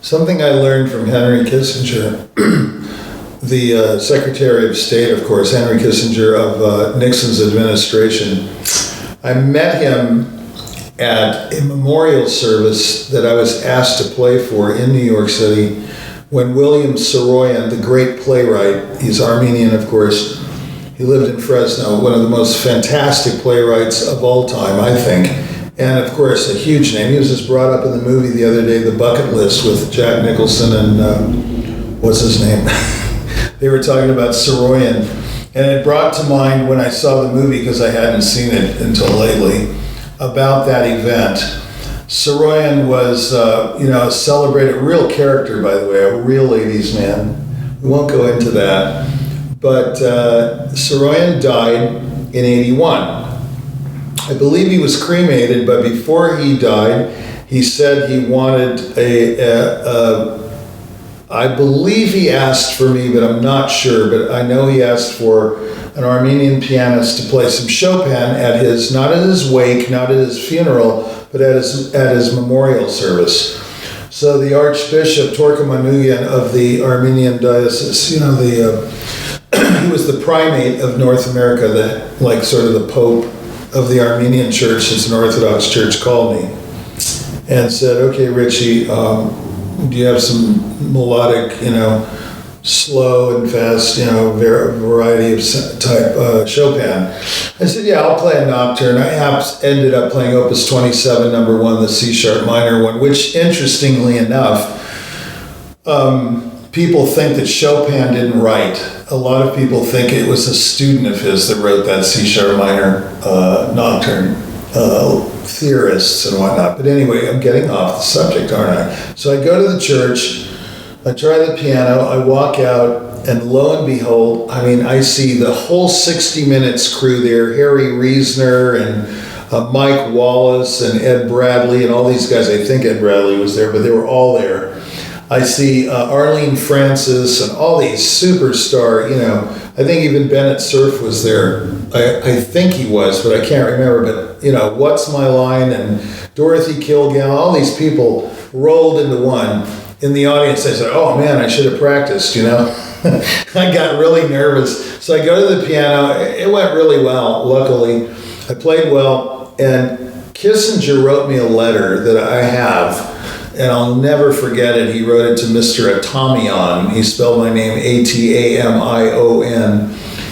Something I learned from Henry Kissinger, the Secretary of State, of course, Henry Kissinger of Nixon's administration. I met him at a memorial service that I was asked to play for in New York City when William Saroyan, the great playwright, he's Armenian, of course, he lived in Fresno, one of the most fantastic playwrights of all time, I think. And of course, a huge name. He was just brought up in the movie the other day, The Bucket List, with Jack Nicholson and what's his name? They were talking about Saroyan. And it brought to mind when I saw the movie, because I hadn't seen it until lately, about that event. Saroyan was, a celebrated, real character, by the way, a real ladies' man. We won't go into that. But Saroyan died in 81. I believe he was cremated, but before he died, he said he wanted I believe he asked for me, but I'm not sure, but I know he asked for an Armenian pianist to play some Chopin at his, not at his wake, not at his funeral, but at his memorial service. So the Archbishop Torka Manoukian of the Armenian diocese, he was the primate of North America, sort of the Pope of the Armenian church, it's an Orthodox church, called me and said, okay, Richie, do you have some melodic, slow and fast, variety of type Chopin? I said, yeah, I'll play a nocturne. I ended up playing Opus 27, number 1, the C-sharp minor one, which interestingly enough, people think that Chopin didn't write. A lot of people think it was a student of his that wrote that C-sharp minor nocturne, theorists and whatnot. But anyway, I'm getting off the subject, aren't I? So I go to the church, I try the piano, I walk out, and lo and behold, I see the whole 60 Minutes crew there, Harry Reasoner and Mike Wallace and Ed Bradley and all these guys. I think Ed Bradley was there, but they were all there. I see Arlene Francis and all these superstar, I think even Bennett Cerf was there. I think he was, but I can't remember. But, What's My Line and Dorothy Kilgallen, all these people rolled into one. In the audience, I said, oh man, I should have practiced, I got really nervous. So I go to the piano. It went really well, luckily. I played well. And Kissinger wrote me a letter that I have, and I'll never forget it. He wrote it to Mr. Atamion. He spelled my name Atamion.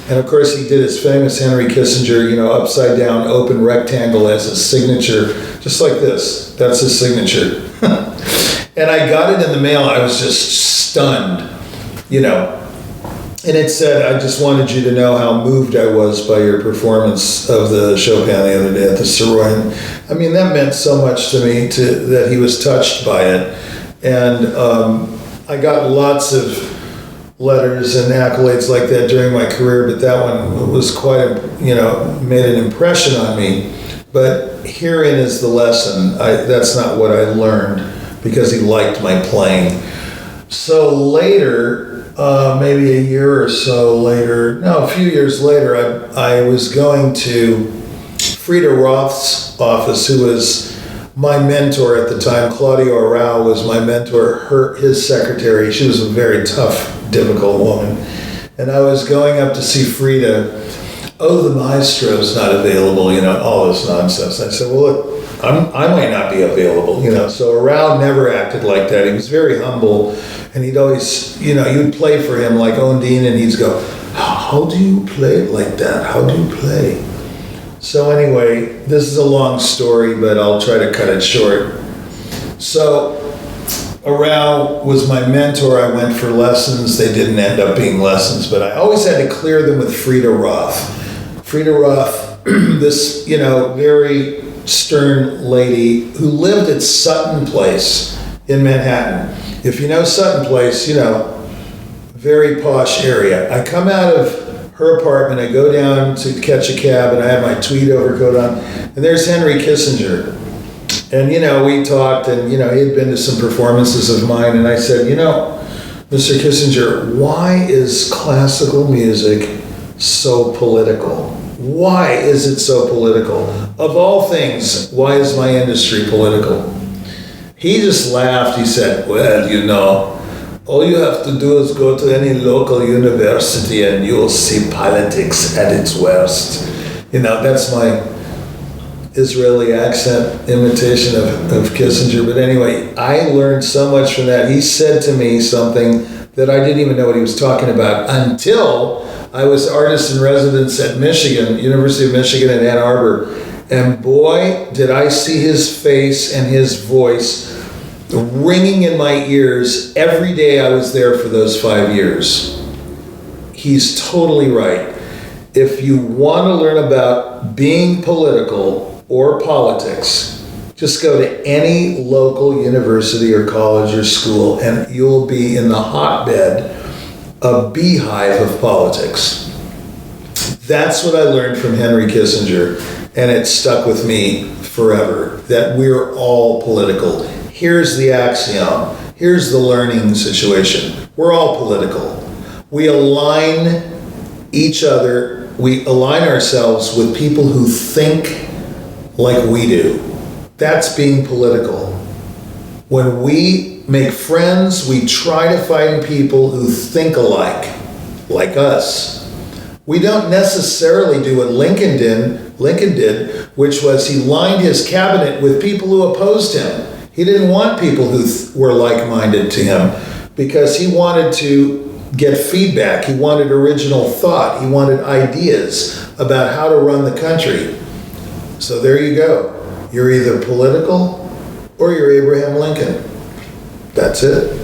And of course, he did his famous Henry Kissinger, upside down, open rectangle as his signature, just like this. That's his signature. And I got it in the mail. I was just stunned, And it said, I just wanted you to know how moved I was by your performance of the Chopin the other day at the Saroyan. That meant so much to me that he was touched by it. And I got lots of letters and accolades like that during my career, but that one was quite, made an impression on me. But herein is the lesson. That's not what I learned, because he liked my playing. So later, maybe a year or so later, a few years later, I was going to Frida Roth's office, who was my mentor at the time. Claudia Arau was my mentor, his secretary. She was a very tough, difficult woman. And I was going up to see Frida. Oh, the maestro's not available, all this nonsense. I said, well, look, I might not be available, So Arau never acted like that. He was very humble, and he'd always, you would play for him like Ondine, and he'd go, how do you play it like that? How do you play? So anyway, this is a long story, but I'll try to cut it short. So Arau was my mentor. I went for lessons. They didn't end up being lessons, but I always had to clear them with Frida Roth. Frida Roth, this, very stern lady who lived at Sutton Place in Manhattan. If you know Sutton Place, very posh area. I come out of her apartment, I go down to catch a cab, and I have my tweed overcoat on, and there's Henry Kissinger. And, we talked, and, he had been to some performances of mine, and I said, Mr. Kissinger, why is classical music so political? Why is it so political? Of all things, why is my industry political? He just laughed. He said, well, all you have to do is go to any local university and you'll see politics at its worst. That's my Israeli accent imitation of Kissinger. But anyway, I learned so much from that. He said to me something that I didn't even know what he was talking about until I was artist in residence at Michigan, University of Michigan in Ann Arbor. And boy, did I see his face and his voice ringing in my ears every day I was there for those 5 years. He's totally right. If you want to learn about being political or politics, just go to any local university or college or school and you'll be in the hotbed, a beehive of politics. That's what I learned from Henry Kissinger, and it stuck with me forever, that we're all political. Here's the axiom. Here's the learning situation. We're all political. We align each other, we align ourselves with people who think like we do. That's being political. When we make friends, we try to find people who think alike, like us. We don't necessarily do what Lincoln did, which was he lined his cabinet with people who opposed him. He didn't want people who were like-minded to him because he wanted to get feedback. He wanted original thought. He wanted ideas about how to run the country. So there you go. You're either political or you're Abraham Lincoln. That's it.